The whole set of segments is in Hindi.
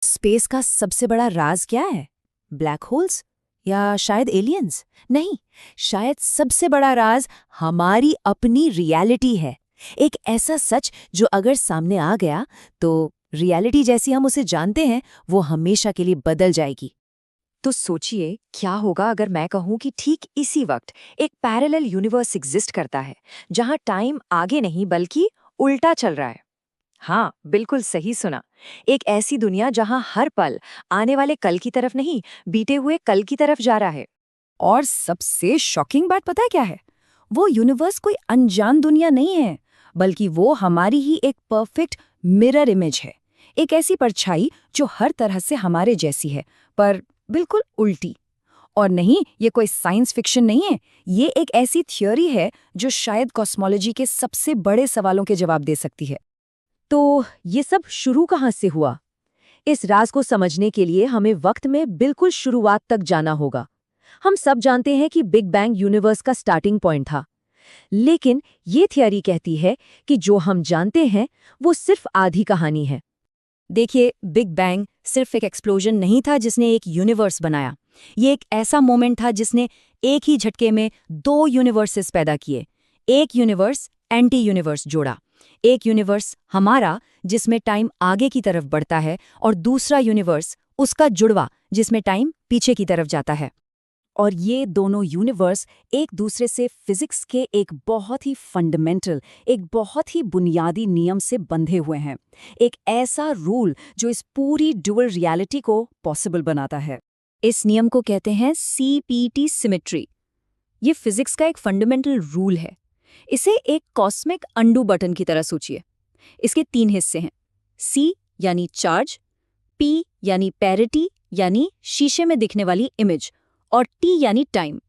स्पेस का सबसे बड़ा राज क्या है? ब्लैक होल्स या शायद एलियंस? नहीं, शायद सबसे बड़ा राज हमारी अपनी रियलिटी है। एक ऐसा सच जो अगर सामने आ गया तो रियलिटी जैसी हम उसे जानते हैं वो हमेशा के लिए बदल जाएगी। तो सोचिए क्या होगा अगर मैं कहूं कि ठीक इसी वक्त एक पैरेलल यूनिवर्स एग्जिस्ट करता है जहां टाइम आगे नहीं बल्कि उल्टा चल रहा है। हाँ, बिल्कुल सही सुना। एक ऐसी दुनिया जहां हर पल आने वाले कल की तरफ नहीं, बीते हुए कल की तरफ जा रहा है। और सबसे शॉकिंग बात पता है क्या है? वो यूनिवर्स कोई अनजान दुनिया नहीं है, बल्कि वो हमारी ही एक परफेक्ट मिरर इमेज है। एक ऐसी परछाई जो हर तरह से हमारे जैसी है, पर बिल्कुल उल्टी। और नहीं, ये कोई साइंस फिक्शन नहीं है, ये एक ऐसी थ्योरी है जो शायद कॉस्मोलॉजी के सबसे बड़े सवालों के जवाब दे सकती है। तो ये सब शुरू कहाँ से हुआ? इस राज को समझने के लिए हमें वक्त में बिल्कुल शुरुआत तक जाना होगा। हम सब जानते हैं कि बिग बैंग यूनिवर्स का स्टार्टिंग पॉइंट था, लेकिन ये थियरी कहती है कि जो हम जानते हैं वो सिर्फ आधी कहानी है। देखिए, बिग बैंग सिर्फ एक एक्सप्लोजन नहीं था जिसने एक यूनिवर्स बनाया। ये एक ऐसा मोमेंट था जिसने एक ही झटके में दो यूनिवर्सेस पैदा किए। एक यूनिवर्स एंटी यूनिवर्स जोड़ा। एक यूनिवर्स हमारा जिसमें टाइम आगे की तरफ बढ़ता है, और दूसरा यूनिवर्स उसका जुड़वा जिसमें टाइम पीछे की तरफ जाता है। और ये दोनों यूनिवर्स एक दूसरे से फिजिक्स के एक बहुत ही फंडामेंटल, एक बहुत ही बुनियादी नियम से बंधे हुए हैं। एक ऐसा रूल जो इस पूरी ड्यूअल रियलिटी को पॉसिबल बनाता है। इस नियम को कहते हैं CPT सिमेट्री। ये फिजिक्स का एक फंडामेंटल रूल है। इसे एक कॉस्मिक अंडू बटन की तरह सोचिए। इसके 3 हिस्से हैं। C यानी चार्ज, P यानी पैरिटी यानी शीशे में दिखने वाली इमेज, और T यानी टाइम।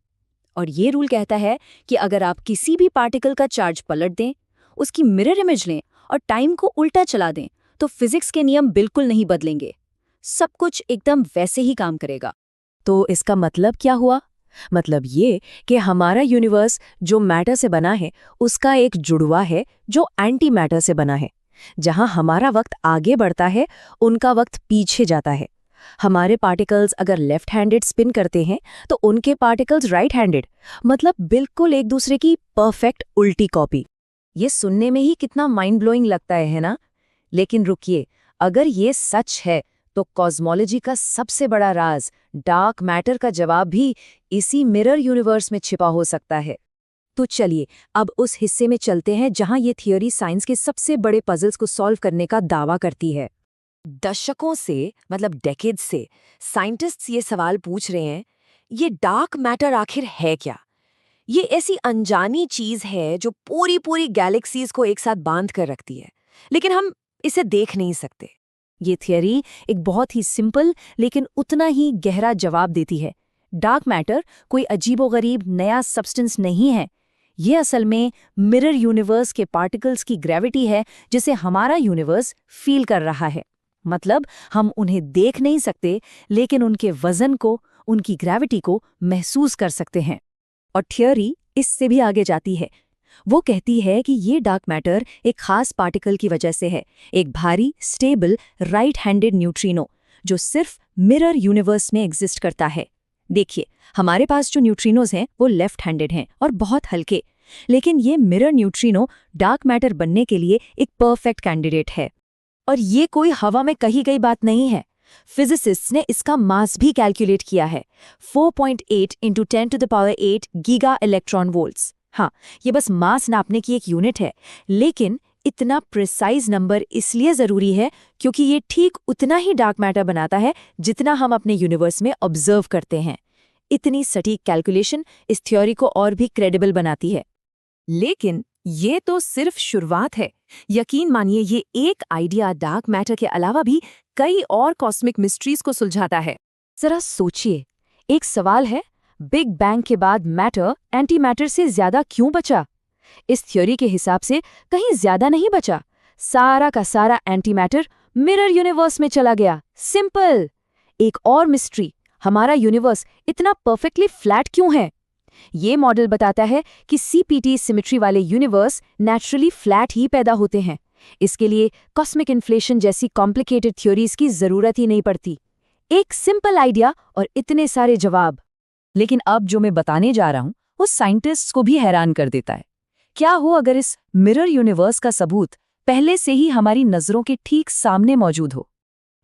और ये रूल कहता है कि अगर आप किसी भी पार्टिकल का चार्ज पलट दें, उसकी मिरर इमेज लें और टाइम को उल्टा चला दें, तो फिजिक्स के नियम बिल्कुल नहीं बदलेंगे। सब कुछ एकदम वैसे ही काम करेगा। तो इसका मतलब क्या हुआ? मतलब ये कि हमारा यूनिवर्स जो मैटर से बना है उसका एक जुड़वा है जो एंटी मैटर से बना है। जहां हमारा वक्त आगे बढ़ता है, उनका वक्त पीछे जाता है। हमारे पार्टिकल्स अगर लेफ्ट हैंडेड स्पिन करते हैं तो उनके पार्टिकल्स राइट हैंडेड, मतलब बिल्कुल एक दूसरे की परफेक्ट उल्टी कॉपी। ये सुनने में ही कितना माइंड ब्लोइंग लगता है ना? लेकिन रुकिए, अगर ये सच है तो कॉस्मोलॉजी का सबसे बड़ा राज डार्क मैटर का जवाब भी इसी मिरर यूनिवर्स में छिपा हो सकता है। तो चलिए अब उस हिस्से में चलते हैं जहां ये थियोरी साइंस के सबसे बड़े पजल्स को सॉल्व करने का दावा करती है। दशकों से, मतलब डेकेड्स से, साइंटिस्ट्स ये सवाल पूछ रहे हैं, ये डार्क मैटर आखिर है क्या? ये ऐसी अनजानी चीज है जो पूरी पूरी गैलेक्सीज को एक साथ बांध कर रखती है, लेकिन हम इसे देख नहीं सकते। ये थियरी एक बहुत ही सिंपल लेकिन उतना ही गहरा जवाब देती है। डार्क मैटर कोई अजीबोगरीब नया सब्सटेंस नहीं है। ये असल में मिरर यूनिवर्स के पार्टिकल्स की ग्रेविटी है जिसे हमारा यूनिवर्स फील कर रहा है। मतलब हम उन्हें देख नहीं सकते, लेकिन उनके वजन को, उनकी ग्रेविटी को महसूस कर सकते हैं। और थियरी इससे भी आगे जाती है। वो कहती है कि ये डार्क मैटर एक खास पार्टिकल की वजह से है, एक भारी, स्टेबल, राइट हैंडेड न्यूट्रिनो जो सिर्फ मिरर यूनिवर्स में एग्जिस्ट करता है। देखिए, हमारे पास जो न्यूट्रिनोज हैं वो लेफ्ट हैंडेड हैं और बहुत हल्के, लेकिन ये मिरर न्यूट्रिनो डार्क मैटर बनने के लिए एक परफेक्ट कैंडिडेट है। और ये कोई हवा में कही गई बात नहीं है। फिजिसिस्ट्स ने इसका मास भी कैलकुलेट किया है, 4.8 × 10⁸ गीगा इलेक्ट्रॉन वोल्ट्स। हाँ, ये बस मास नापने की एक यूनिट है, लेकिन इतना प्रिसाइज नंबर इसलिए ज़रूरी है क्योंकि ये ठीक उतना ही डार्क मैटर बनाता है जितना हम अपने यूनिवर्स में ऑब्जर्व करते हैं। इतनी सटीक कैलकुलेशन इस थ्योरी को और भी क्रेडिबल बनाती है। लेकिन ये तो सिर्फ शुरुआत है। यकीन मानिए, ये एक आइडिया डार्क मैटर के अलावा भी कई और कॉस्मिक मिस्ट्रीज को सुलझाता है। जरा सोचिए, एक सवाल है, बिग बैंग के बाद मैटर एंटी मैटर से ज्यादा क्यों बचा? इस थ्योरी के हिसाब से कहीं ज्यादा नहीं बचा। सारा का सारा एंटी मैटर मिरर यूनिवर्स में चला गया। सिंपल। एक और मिस्ट्री, हमारा यूनिवर्स इतना परफेक्टली फ्लैट क्यों है? ये मॉडल बताता है कि CPT सिमेट्री वाले यूनिवर्स नेचुरली फ्लैट ही पैदा होते हैं, इसके लिए कॉस्मिक इन्फ्लेशन जैसी कॉम्प्लिकेटेड थ्योरीज की जरूरत ही नहीं पड़ती। एक सिंपल आइडिया और इतने सारे जवाब। लेकिन अब जो मैं बताने जा रहा हूं वो साइंटिस्ट्स को भी हैरान कर देता है। क्या हो अगर इस मिरर यूनिवर्स का सबूत पहले से ही हमारी नजरों के ठीक सामने मौजूद हो?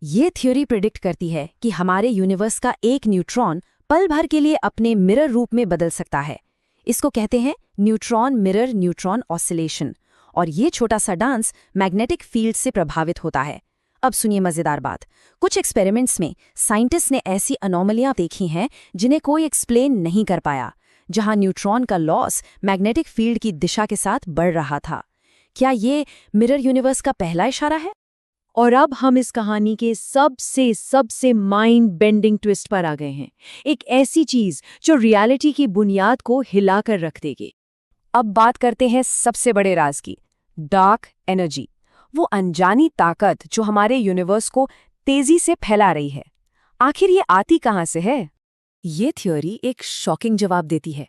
ये थ्योरी प्रिडिक्ट करती है कि हमारे यूनिवर्स का एक न्यूट्रॉन पल भर के लिए अपने मिरर रूप में बदल सकता है। इसको कहते हैं न्यूट्रॉन मिरर न्यूट्रॉन ऑसिलेशन, और ये छोटा सा डांस मैग्नेटिक फील्ड से प्रभावित होता है। अब सुनिए मजेदार बात। कुछ एक्सपेरिमेंट्स में साइंटिस्ट ने ऐसी अनोमलियां देखी हैं जिन्हें कोई एक्सप्लेन नहीं कर पाया, जहां न्यूट्रॉन का लॉस मैग्नेटिक फील्ड की दिशा के साथ बढ़ रहा था। क्या ये मिरर यूनिवर्स का पहला इशारा है? और अब हम इस कहानी के सबसे माइंड बेंडिंग ट्विस्ट पर आ गए हैं। एक ऐसी चीज जो रियलिटी की बुनियाद को हिलाकर रख देगी। अब बात करते हैं सबसे बड़े राज की, डार्क एनर्जी। वो अनजानी ताकत जो हमारे यूनिवर्स को तेजी से फैला रही है। आखिर ये आती कहाँ से है? ये थ्योरी एक शॉकिंग जवाब देती है।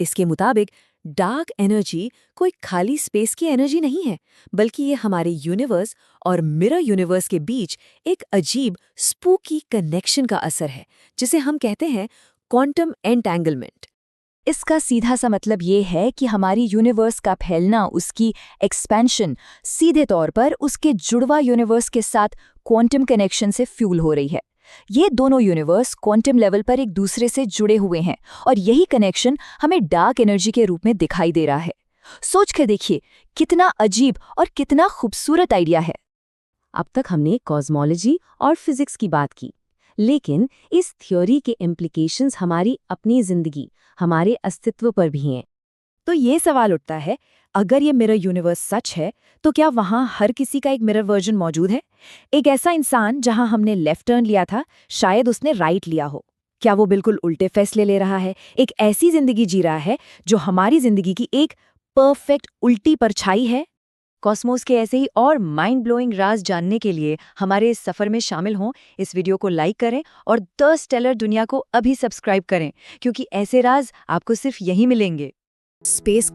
इसके मुताबिक डार्क एनर्जी कोई खाली स्पेस की एनर्जी नहीं है, बल्कि ये हमारे यूनिवर्स और मिरर यूनिवर्स के बीच एक अजीब स्पूकी कनेक्शन का असर है, जिसे हम कहते हैं क्वांटम एंटेंगलमेंट। इसका सीधा सा मतलब ये है कि हमारी यूनिवर्स का फैलना, उसकी एक्सपेंशन, सीधे तौर पर उसके जुड़वा यूनिवर्स के साथ क्वांटम कनेक्शन से फ्यूल हो रही है। ये दोनों यूनिवर्स क्वांटम लेवल पर एक दूसरे से जुड़े हुए हैं, और यही कनेक्शन हमें डार्क एनर्जी के रूप में दिखाई दे रहा है। सोच कर देखिए, कितना अजीब और कितना खूबसूरत आइडिया है। अब तक हमने कॉस्मोलॉजी और फिजिक्स की बात की, लेकिन इस थ्योरी के इम्प्लीकेशंस हमारी अपनी जिंदगी, हमारे अस्तित्व पर भी हैं। तो ये सवाल उठता है, अगर ये मिरर यूनिवर्स सच है, तो क्या वहाँ हर किसी का एक मिरर वर्जन मौजूद है? एक ऐसा इंसान जहाँ हमने लेफ्ट टर्न लिया था, शायद उसने राइट लिया हो। क्या वो बिल्कुल उल्टे फैसले ले रहा है, एक ऐसी जिंदगी जी रहा है जो हमारी जिंदगी की एक परफेक्ट उल्टी परछाई है? कॉस्मोस के ऐसे ही और माइंड ब्लोइंग राज जानने के लिए हमारे इस सफर में शामिल हों। इस वीडियो को लाइक करें और द स्टेलर दुनिया को अभी सब्सक्राइब करें, क्योंकि ऐसे राज आपको सिर्फ यहीं मिलेंगे। स्पेस